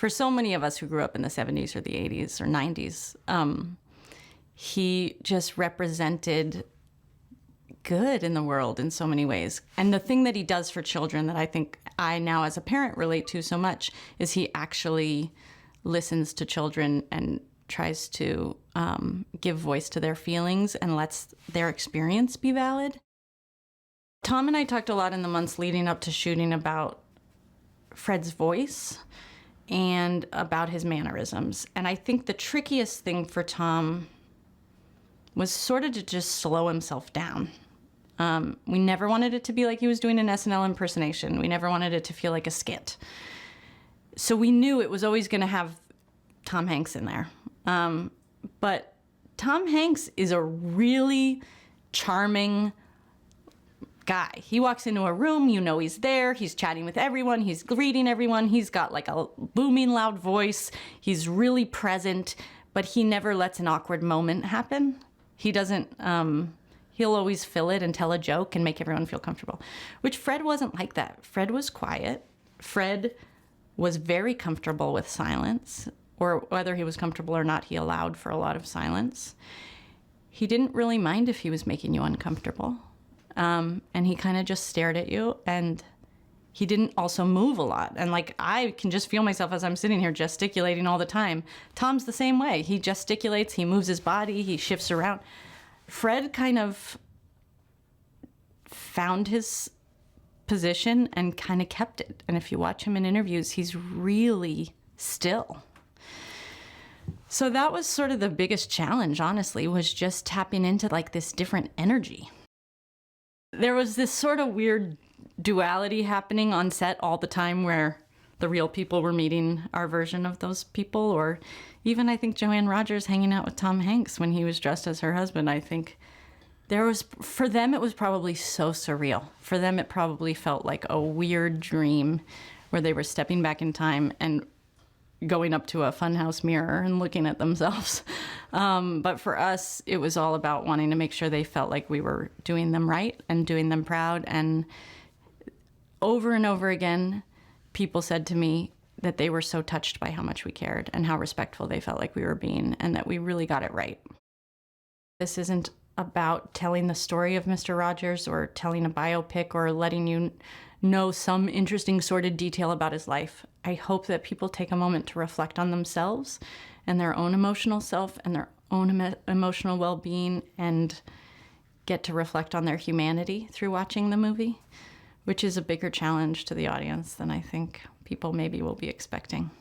for so many of us who grew up in the 70s or the 80s or 90s, he just represented good in the world in so many ways. And the thing that he does for children that I think I now as a parent relate to so much is he actually listens to children and tries to give voice to their feelings and lets their experience be valid. Tom and I talked a lot in the months leading up to shooting about Fred's voice and about his mannerisms. And I think the trickiest thing for Tom was sort of to just slow himself down. We never wanted it to be like he was doing an SNL impersonation. We never wanted it to feel like a skit. So we knew it was always going to have Tom Hanks in there. But Tom Hanks is a really charming guy. He walks into a room, you know he's there, he's chatting with everyone, he's greeting everyone, he's got like a booming loud voice, he's really present, but he never lets an awkward moment happen. He doesn't, he'll always fill it and tell a joke and make everyone feel comfortable, which Fred wasn't like that. Fred was quiet. Fred was very comfortable with silence, or whether he was comfortable or not, he allowed for a lot of silence. He didn't really mind if he was making you uncomfortable. And he kind of just stared at you, and he didn't also move a lot. And like, I can just feel myself as I'm sitting here gesticulating all the time. Tom's the same way. He gesticulates, he moves his body, he shifts around. Fred kind of found his position and kind of kept it. And if you watch him in interviews, he's really still. So that was sort of the biggest challenge, honestly, was just tapping into like this different energy. There was this sort of weird duality happening on set all the time where the real people were meeting our version of those people, or even I think Joanne Rogers hanging out with Tom Hanks when he was dressed as her husband. I think there was, for them, it was probably so surreal. For them, it probably felt like a weird dream where they were stepping back in time and going up to a funhouse mirror and looking at themselves. But for us, it was all about wanting to make sure they felt like we were doing them right and doing them proud. And over and over again, people said to me that they were so touched by how much we cared and how respectful they felt like we were being, and that we really got it right. This isn't about telling the story of Mr. Rogers or telling a biopic or letting you know some interesting sordid detail about his life. I hope that people take a moment to reflect on themselves and their own emotional self and their own emotional well-being, and get to reflect on their humanity through watching the movie, which is a bigger challenge to the audience than I think people maybe will be expecting.